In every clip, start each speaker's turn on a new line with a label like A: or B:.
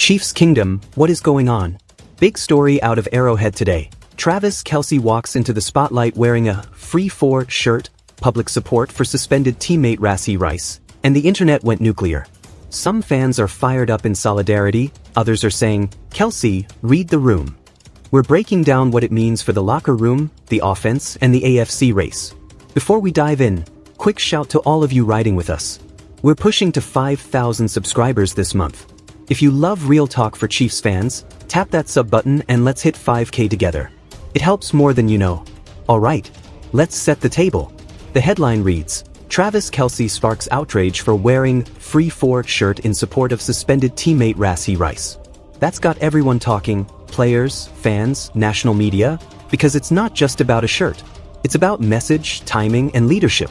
A: Chiefs Kingdom, what is going on? Big story out of Arrowhead today. Travis Kelce walks into the spotlight wearing a Free 4 shirt, public support for suspended teammate Rashee Rice, and the internet went nuclear. Some fans are fired up in solidarity, others are saying, Kelce, read the room. We're breaking down what it means for the locker room, the offense, and the AFC race. Before we dive in, quick shout to all of you riding with us. We're pushing to 5,000 subscribers this month. If you love real talk for Chiefs fans, tap that sub button and let's hit 5K together. It helps more than you know. Alright, let's set the table. The headline reads, Travis Kelce Sparks outrage for wearing Free 4 shirt in support of suspended teammate Rashee Rice. That's got everyone talking, players, fans, national media, because it's not just about a shirt. It's about message, timing, and leadership.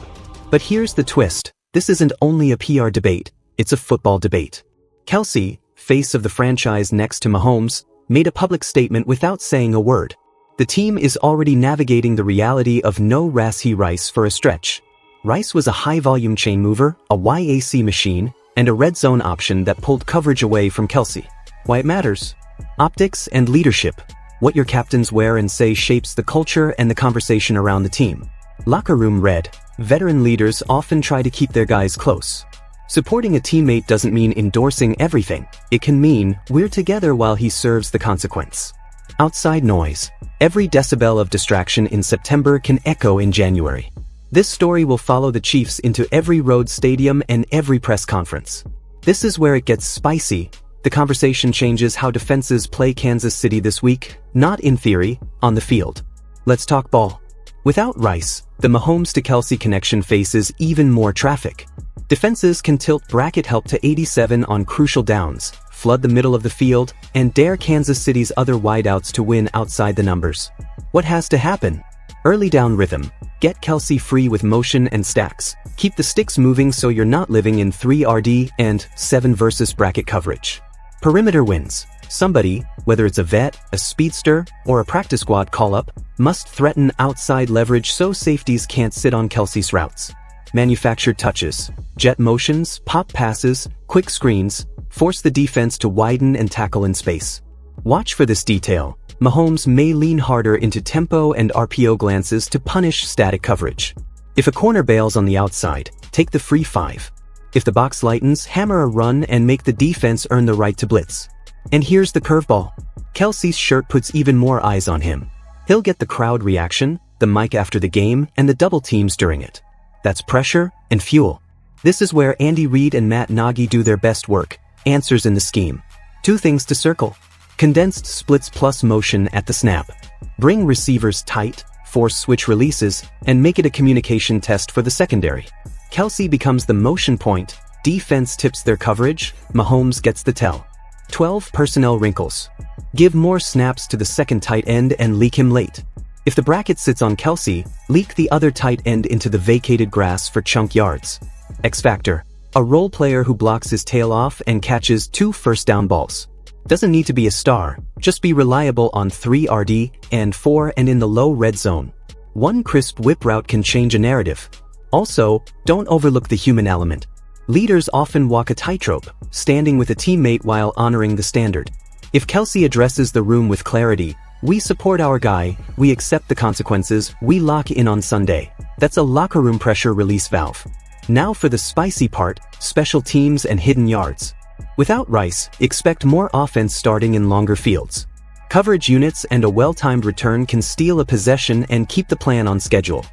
A: But here's the twist. This isn't only a PR debate, it's a football debate. Kelce, face of the franchise next to Mahomes, made a public statement without saying a word. The team is already navigating the reality of no Rashee Rice for a stretch. Rice was a high-volume chain mover, a YAC machine, and a red zone option that pulled coverage away from Kelce. Why it matters? Optics and leadership. What your captains wear and say shapes the culture and the conversation around the team. Locker room red. Veteran leaders often try to keep their guys close. Supporting a teammate doesn't mean endorsing everything. It can mean we're together while he serves the consequence. Outside noise. Every decibel of distraction in September can echo in January. This story will follow the Chiefs into every road stadium and every press conference. This is where it gets spicy. The conversation changes how defenses play Kansas City this week, not in theory, on the field. Let's talk ball. Without Rice, the Mahomes to Kelce connection faces even more traffic. Defenses can tilt bracket help to 87 on crucial downs, flood the middle of the field, and dare Kansas City's other wideouts to win outside the numbers. What has to happen? Early down rhythm. Get Kelce free with motion and stacks. Keep the sticks moving so you're not living in 3RD and 7 versus bracket coverage. Perimeter wins. Somebody, whether it's a vet, a speedster, or a practice squad call-up, must threaten outside leverage so safeties can't sit on Kelce's routes. Manufactured touches, jet motions, pop passes, quick screens, force the defense to widen and tackle in space. Watch for this detail. Mahomes may lean harder into tempo and RPO glances to punish static coverage. If a corner bails on the outside, take the free 5. If the box lightens, hammer a run and make the defense earn the right to blitz. And here's the curveball. Kelce's shirt puts even more eyes on him. He'll get the crowd reaction, the mic after the game, and the double teams during it. That's pressure and fuel. This is where Andy Reid and Matt Nagy do their best work. Answers in the scheme. 2 things to circle. Condensed splits plus motion at the snap. Bring receivers tight, force switch releases, and make it a communication test for the secondary. Kelce becomes the motion point, defense tips their coverage, Mahomes gets the tell. 12 personnel wrinkles. Give more snaps to the second tight end and leak him late. If the bracket sits on Kelce, leak the other tight end into the vacated grass for chunk yards. X Factor. A role player who blocks his tail off and catches 2 first down balls. Doesn't need to be a star, just be reliable on 3RD and 4 and in the low red zone. 1 crisp whip route can change a narrative. Also, don't overlook the human element. Leaders often walk a tightrope, standing with a teammate while honoring the standard. If Kelce addresses the room with clarity, we support our guy, we accept the consequences, we lock in on Sunday. That's a locker room pressure release valve. Now for the spicy part, special teams and hidden yards. Without Rice, expect more offense starting in longer fields. Coverage units and a well-timed return can steal a possession and keep the plan on schedule.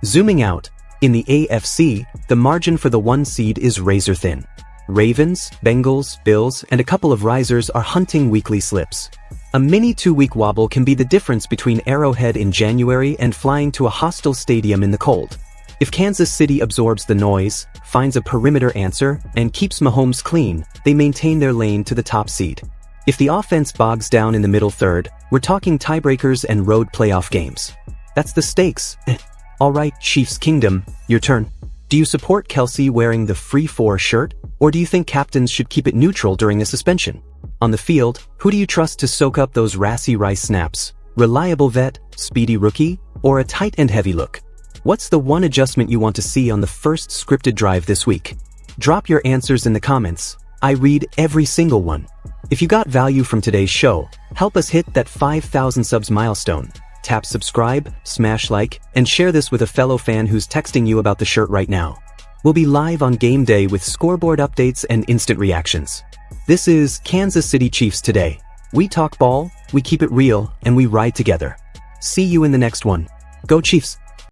A: Zooming out, in the AFC, the margin for the 1 seed is razor thin. Ravens, Bengals, Bills, and a couple of risers are hunting weekly slips. A mini 2-week wobble can be the difference between Arrowhead in January and flying to a hostile stadium in the cold. If Kansas City absorbs the noise, finds a perimeter answer, and keeps Mahomes clean, they maintain their lane to the top seed. If the offense bogs down in the middle third, we're talking tiebreakers and road playoff games. That's the stakes. Alright, Chiefs Kingdom, your turn. Do you support Kelce wearing the Free 4 shirt, or do you think captains should keep it neutral during a suspension? On the field, who do you trust to soak up those Rashee Rice snaps? Reliable vet, speedy rookie, or a tight and heavy look? What's the one adjustment you want to see on the first scripted drive this week? Drop your answers in the comments. I read every single one. If you got value from today's show, help us hit that 5,000 subs milestone. Tap subscribe, smash like, and share this with a fellow fan who's texting you about the shirt right now. We'll be live on game day with scoreboard updates and instant reactions. This is Kansas City Chiefs Today. We talk ball, we keep it real, and we ride together. See you in the next one. Go Chiefs!